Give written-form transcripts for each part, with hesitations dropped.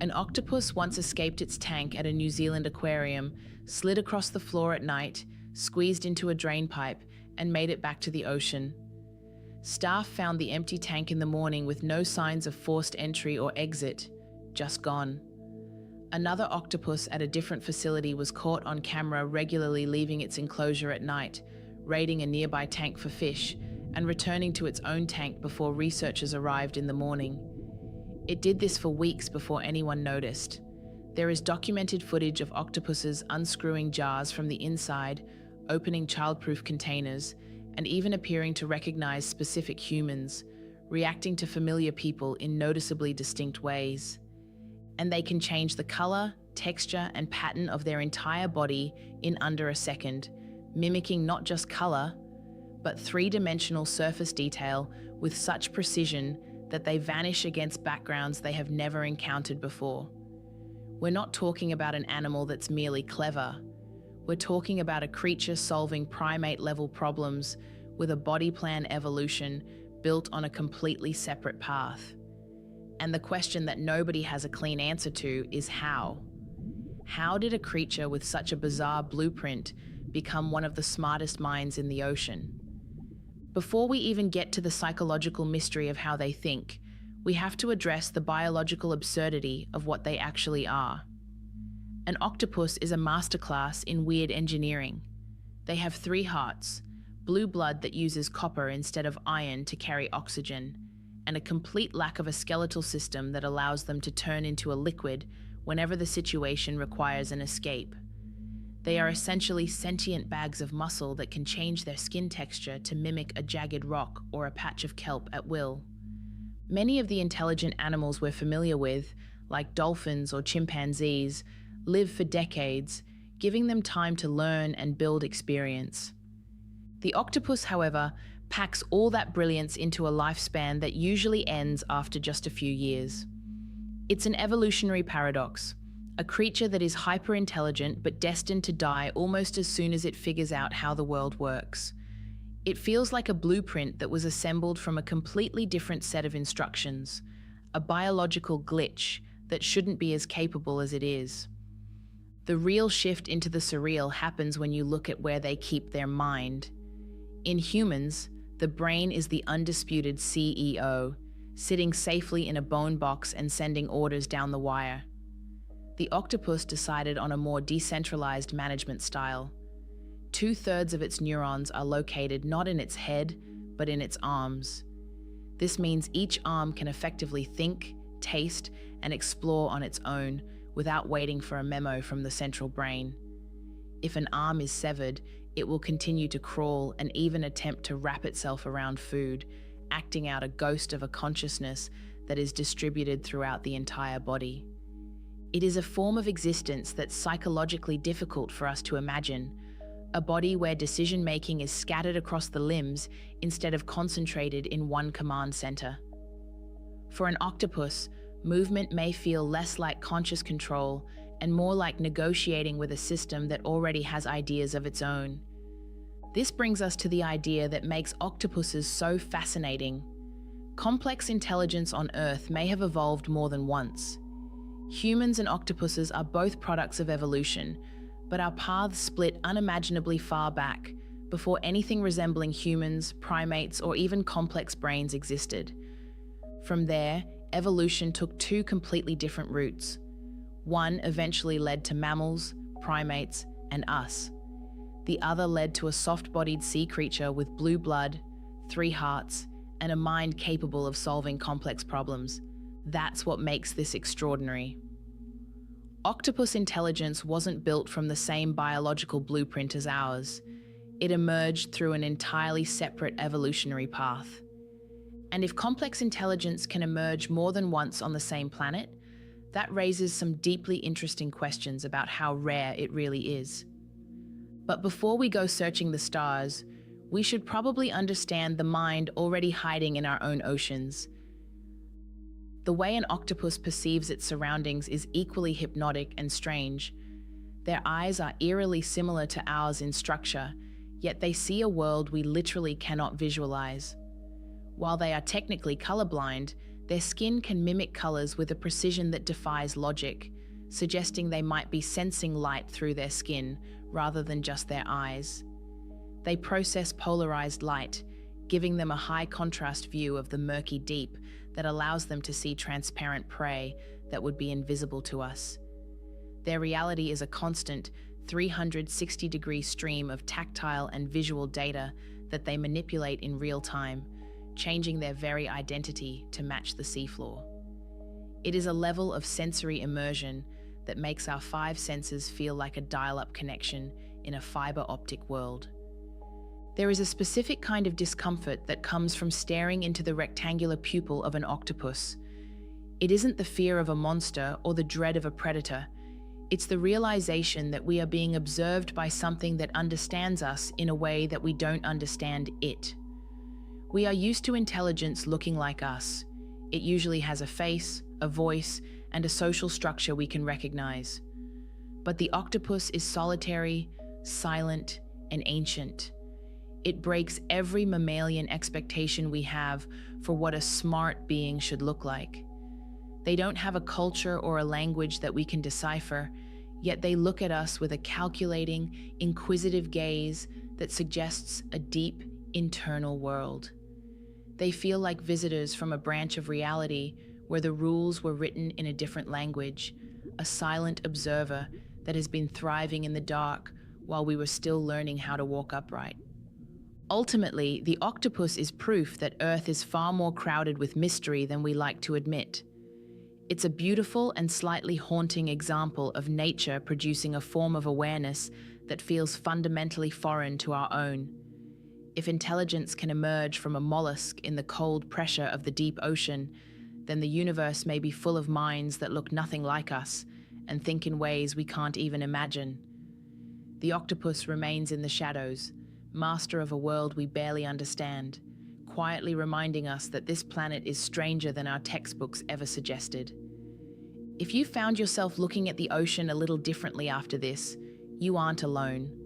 An octopus once escaped its tank at a New Zealand aquarium, slid across the floor at night, squeezed into a drain pipe, and made it back to the ocean. Staff found the empty tank in the morning with no signs of forced entry or exit, just gone. Another octopus at a different facility was caught on camera regularly leaving its enclosure at night, raiding a nearby tank for fish, and returning to its own tank before researchers arrived in the morning. It did this for weeks before anyone noticed. There is documented footage of octopuses unscrewing jars from the inside, opening childproof containers, and even appearing to recognize specific humans, reacting to familiar people in noticeably distinct ways. And they can change the color, texture, and pattern of their entire body in under a second, mimicking not just color, but three-dimensional surface detail with such precision that they vanish against backgrounds they have never encountered before. We're not talking about an animal that's merely clever. We're talking about a creature solving primate-level problems with a body plan evolution built on a completely separate path. And the question that nobody has a clean answer to is how? How did a creature with such a bizarre blueprint become one of the smartest minds in the ocean? Before we even get to the psychological mystery of how they think, we have to address the biological absurdity of what they actually are. An octopus is a masterclass in weird engineering. They have 3 hearts, blue blood that uses copper instead of iron to carry oxygen, and a complete lack of a skeletal system that allows them to turn into a liquid whenever the situation requires an escape. They are essentially sentient bags of muscle that can change their skin texture to mimic a jagged rock or a patch of kelp at will. Many of the intelligent animals we're familiar with, like dolphins or chimpanzees, live for decades, giving them time to learn and build experience. The octopus, however, packs all that brilliance into a lifespan that usually ends after just a few years. It's an evolutionary paradox. A creature that is hyper-intelligent but destined to die almost as soon as it figures out how the world works. It feels like a blueprint that was assembled from a completely different set of instructions, a biological glitch that shouldn't be as capable as it is. The real shift into the surreal happens when you look at where they keep their mind. In humans, the brain is the undisputed CEO, sitting safely in a bone box and sending orders down the wire. The octopus decided on a more decentralized management style. 2/3 of its neurons are located not in its head, but in its arms. This means each arm can effectively think, taste, and explore on its own without waiting for a memo from the central brain. If an arm is severed, it will continue to crawl and even attempt to wrap itself around food, acting out a ghost of a consciousness that is distributed throughout the entire body. It is a form of existence that's psychologically difficult for us to imagine, a body where decision-making is scattered across the limbs instead of concentrated in one command center. For an octopus, movement may feel less like conscious control and more like negotiating with a system that already has ideas of its own. This brings us to the idea that makes octopuses so fascinating. Complex intelligence on Earth may have evolved more than once. Humans and octopuses are both products of evolution, but our paths split unimaginably far back, before anything resembling humans, primates, or even complex brains existed. From there, evolution took 2 completely different routes. One eventually led to mammals, primates, and us. The other led to a soft-bodied sea creature with blue blood, 3 hearts, and a mind capable of solving complex problems. That's what makes this extraordinary. Octopus intelligence wasn't built from the same biological blueprint as ours. It emerged through an entirely separate evolutionary path. And if complex intelligence can emerge more than once on the same planet, that raises some deeply interesting questions about how rare it really is. But before we go searching the stars, we should probably understand the mind already hiding in our own oceans. The way an octopus perceives its surroundings is equally hypnotic and strange. Their eyes are eerily similar to ours in structure, yet they see a world we literally cannot visualize. While they are technically colorblind, Their skin can mimic colors with a precision that defies logic, suggesting they might be sensing light through their skin rather than just their eyes. They process polarized light, giving them a high contrast view of the murky deep that allows them to see transparent prey that would be invisible to us. Their reality is a constant 360-degree stream of tactile and visual data that they manipulate in real time, changing their very identity to match the seafloor. It is a level of sensory immersion that makes our five senses feel like a dial-up connection in a fiber optic world. There is a specific kind of discomfort that comes from staring into the rectangular pupil of an octopus. It isn't the fear of a monster or the dread of a predator. It's the realization that we are being observed by something that understands us in a way that we don't understand it. We are used to intelligence looking like us. It usually has a face, a voice, and a social structure we can recognize. But the octopus is solitary, silent, and ancient. It breaks every mammalian expectation we have for what a smart being should look like. They don't have a culture or a language that we can decipher, yet they look at us with a calculating, inquisitive gaze that suggests a deep, internal world. They feel like visitors from a branch of reality where the rules were written in a different language, a silent observer that has been thriving in the dark while we were still learning how to walk upright. Ultimately, the octopus is proof that Earth is far more crowded with mystery than we like to admit. It's a beautiful and slightly haunting example of nature producing a form of awareness that feels fundamentally foreign to our own. If intelligence can emerge from a mollusk in the cold pressure of the deep ocean, then the universe may be full of minds that look nothing like us and think in ways we can't even imagine. The octopus remains in the shadows, master of a world we barely understand, quietly reminding us that this planet is stranger than our textbooks ever suggested. If you found yourself looking at the ocean a little differently after this, you aren't alone.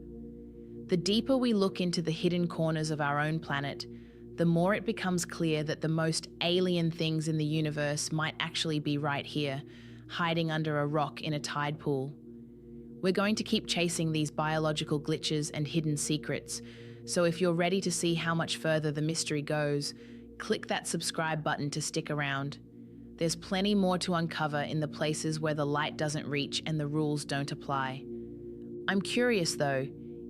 The deeper we look into the hidden corners of our own planet, the more it becomes clear that the most alien things in the universe might actually be right here, hiding under a rock in a tide pool. We're going to keep chasing these biological glitches and hidden secrets, so if you're ready to see how much further the mystery goes, click that subscribe button to stick around. There's plenty more to uncover in the places where the light doesn't reach and the rules don't apply. I'm curious though,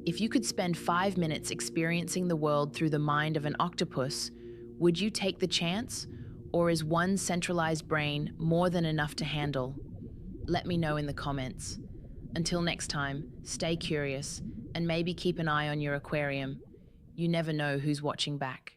if you could spend 5 minutes experiencing the world through the mind of an octopus, would you take the chance? Or is one centralized brain more than enough to handle? Let me know in the comments. Until next time, stay curious and maybe keep an eye on your aquarium. You never know who's watching back.